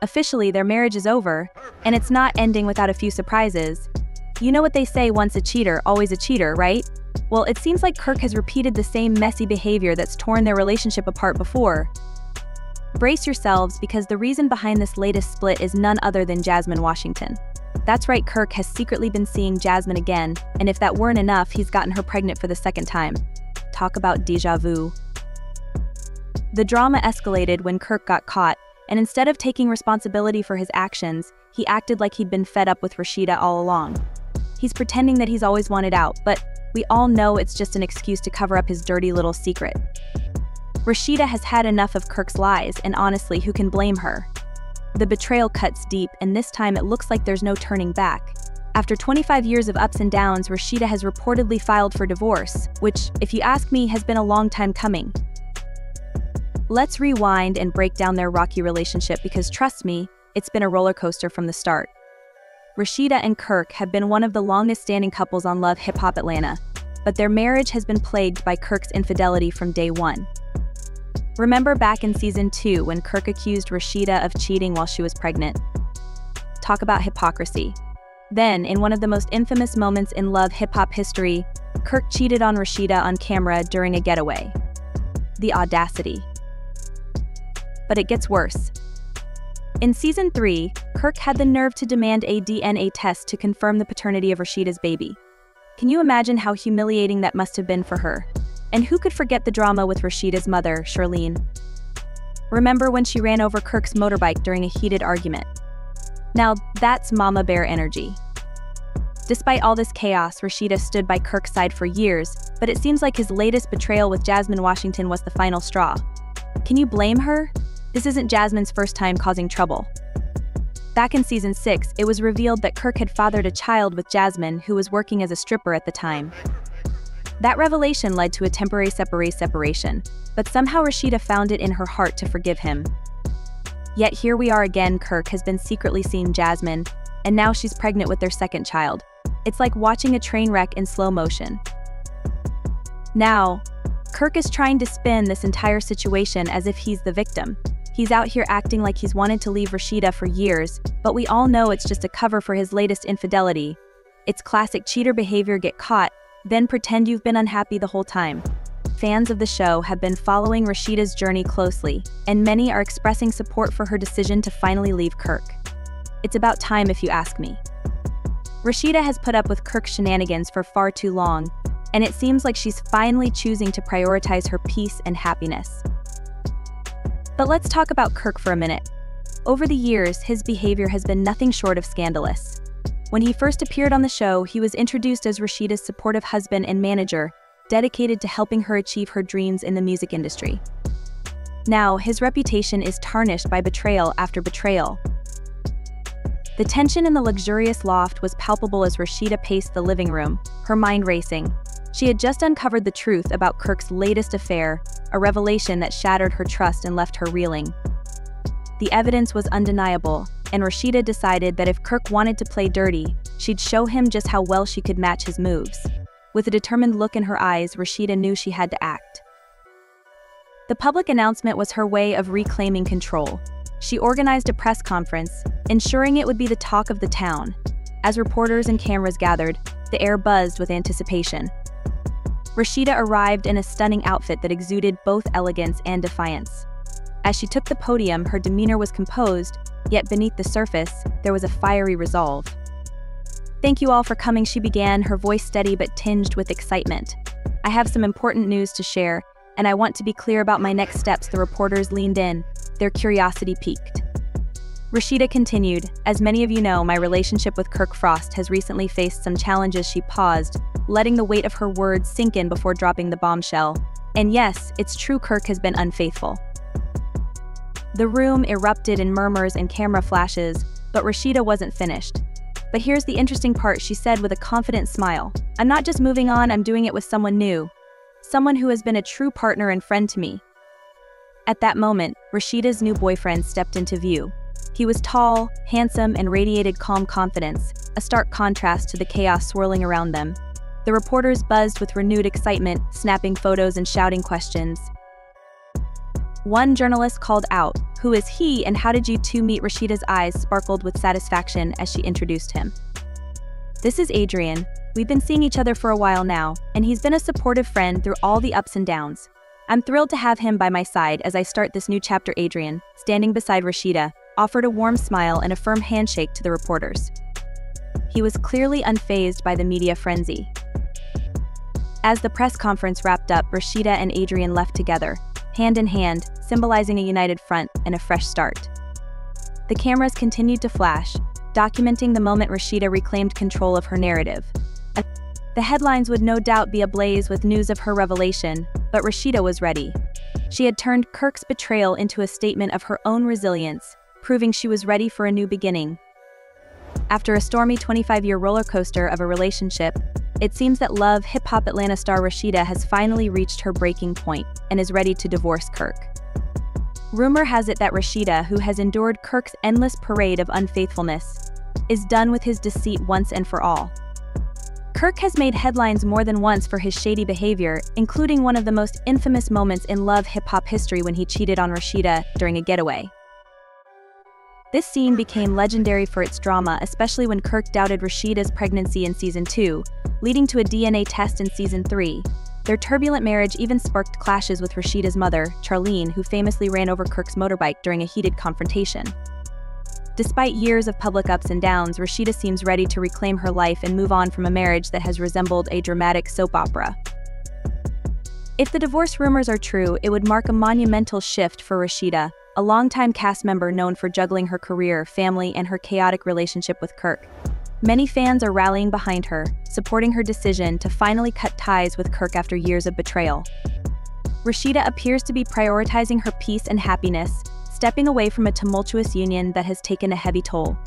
Officially, their marriage is over, and it's not ending without a few surprises. You know what they say, once a cheater, always a cheater, right? Well, it seems like Kirk has repeated the same messy behavior that's torn their relationship apart before. Brace yourselves, because the reason behind this latest split is none other than Jasmine Washington. That's right, Kirk has secretly been seeing Jasmine again, and if that weren't enough, he's gotten her pregnant for the second time. Talk about déjà vu. The drama escalated when Kirk got caught, and instead of taking responsibility for his actions, he acted like he'd been fed up with Rasheeda all along. He's pretending that he's always wanted out, but we all know it's just an excuse to cover up his dirty little secret. Rasheeda has had enough of Kirk's lies, and honestly, who can blame her? The betrayal cuts deep, and this time it looks like there's no turning back. After 25 years of ups and downs, Rasheeda has reportedly filed for divorce, which, if you ask me, has been a long time coming. Let's rewind and break down their rocky relationship, because trust me, it's been a roller coaster from the start. Rasheeda and Kirk have been one of the longest-standing couples on Love Hip Hop Atlanta, but their marriage has been plagued by Kirk's infidelity from day one. Remember back in season 2 when Kirk accused Rasheeda of cheating while she was pregnant? Talk about hypocrisy. Then, in one of the most infamous moments in Love Hip Hop history, Kirk cheated on Rasheeda on camera during a getaway. The audacity. But it gets worse. In season 3, Kirk had the nerve to demand a DNA test to confirm the paternity of Rasheeda's baby. Can you imagine how humiliating that must have been for her? And who could forget the drama with Rasheeda's mother, Charlene? Remember when she ran over Kirk's motorbike during a heated argument? Now, that's mama bear energy. Despite all this chaos, Rasheeda stood by Kirk's side for years, but it seems like his latest betrayal with Jasmine Washington was the final straw. Can you blame her? This isn't Jasmine's first time causing trouble. Back in season 6, it was revealed that Kirk had fathered a child with Jasmine, who was working as a stripper at the time. That revelation led to a temporary separation, but somehow Rasheeda found it in her heart to forgive him. Yet here we are again. Kirk has been secretly seeing Jasmine, and now she's pregnant with their second child. It's like watching a train wreck in slow motion. Now, Kirk is trying to spin this entire situation as if he's the victim. He's out here acting like he's wanted to leave Rasheeda for years, but we all know it's just a cover for his latest infidelity. It's classic cheater behavior: get caught, then pretend you've been unhappy the whole time. Fans of the show have been following Rasheeda's journey closely, and many are expressing support for her decision to finally leave Kirk. It's about time, if you ask me. Rasheeda has put up with Kirk's shenanigans for far too long, and it seems like she's finally choosing to prioritize her peace and happiness. But let's talk about Kirk for a minute. Over the years, his behavior has been nothing short of scandalous. When he first appeared on the show, he was introduced as Rasheeda's supportive husband and manager, dedicated to helping her achieve her dreams in the music industry. Now, his reputation is tarnished by betrayal after betrayal. The tension in the luxurious loft was palpable as Rasheeda paced the living room, her mind racing. She had just uncovered the truth about Kirk's latest affair, a revelation that shattered her trust and left her reeling. The evidence was undeniable, and Rasheeda decided that if Kirk wanted to play dirty, she'd show him just how well she could match his moves. With a determined look in her eyes, Rasheeda knew she had to act. The public announcement was her way of reclaiming control. She organized a press conference, ensuring it would be the talk of the town. As reporters and cameras gathered, the air buzzed with anticipation. Rasheeda arrived in a stunning outfit that exuded both elegance and defiance. As she took the podium, her demeanor was composed, yet beneath the surface, there was a fiery resolve. "Thank you all for coming," she began, her voice steady but tinged with excitement. "I have some important news to share, and I want to be clear about my next steps." The reporters leaned in, their curiosity piqued. Rasheeda continued, "As many of you know, my relationship with Kirk Frost has recently faced some challenges." She paused, letting the weight of her words sink in before dropping the bombshell. "And yes, it's true, Kirk has been unfaithful." The room erupted in murmurs and camera flashes, but Rasheeda wasn't finished. "But here's the interesting part," she said with a confident smile. "I'm not just moving on, I'm doing it with someone new. Someone who has been a true partner and friend to me." At that moment, Rasheeda's new boyfriend stepped into view. He was tall, handsome, and radiated calm confidence, a stark contrast to the chaos swirling around them. The reporters buzzed with renewed excitement, snapping photos and shouting questions. One journalist called out, "Who is he and how did you two meet?" Rasheeda's eyes sparkled with satisfaction as she introduced him. "This is Adrian. We've been seeing each other for a while now, and he's been a supportive friend through all the ups and downs. I'm thrilled to have him by my side as I start this new chapter." Adrian, standing beside Rasheeda, offered a warm smile and a firm handshake to the reporters. He was clearly unfazed by the media frenzy. As the press conference wrapped up, Rasheeda and Adrian left together, hand in hand, symbolizing a united front and a fresh start. The cameras continued to flash, documenting the moment Rasheeda reclaimed control of her narrative. The headlines would no doubt be ablaze with news of her revelation, but Rasheeda was ready. She had turned Kirk's betrayal into a statement of her own resilience, proving she was ready for a new beginning. After a stormy 25-year roller coaster of a relationship, it seems that Love hip-hop Atlanta star Rasheeda has finally reached her breaking point and is ready to divorce Kirk. Rumor has it that Rasheeda, who has endured Kirk's endless parade of unfaithfulness, is done with his deceit once and for all. Kirk has made headlines more than once for his shady behavior, including one of the most infamous moments in Love hip-hop history when he cheated on Rasheeda during a getaway. This scene became legendary for its drama, especially when Kirk doubted Rasheeda's pregnancy in Season 2, leading to a DNA test in Season 3. Their turbulent marriage even sparked clashes with Rasheeda's mother, Charlene, who famously ran over Kirk's motorbike during a heated confrontation. Despite years of public ups and downs, Rasheeda seems ready to reclaim her life and move on from a marriage that has resembled a dramatic soap opera. If the divorce rumors are true, it would mark a monumental shift for Rasheeda, a longtime cast member known for juggling her career, family, and her chaotic relationship with Kirk. Many fans are rallying behind her, supporting her decision to finally cut ties with Kirk after years of betrayal. Rasheeda appears to be prioritizing her peace and happiness, stepping away from a tumultuous union that has taken a heavy toll.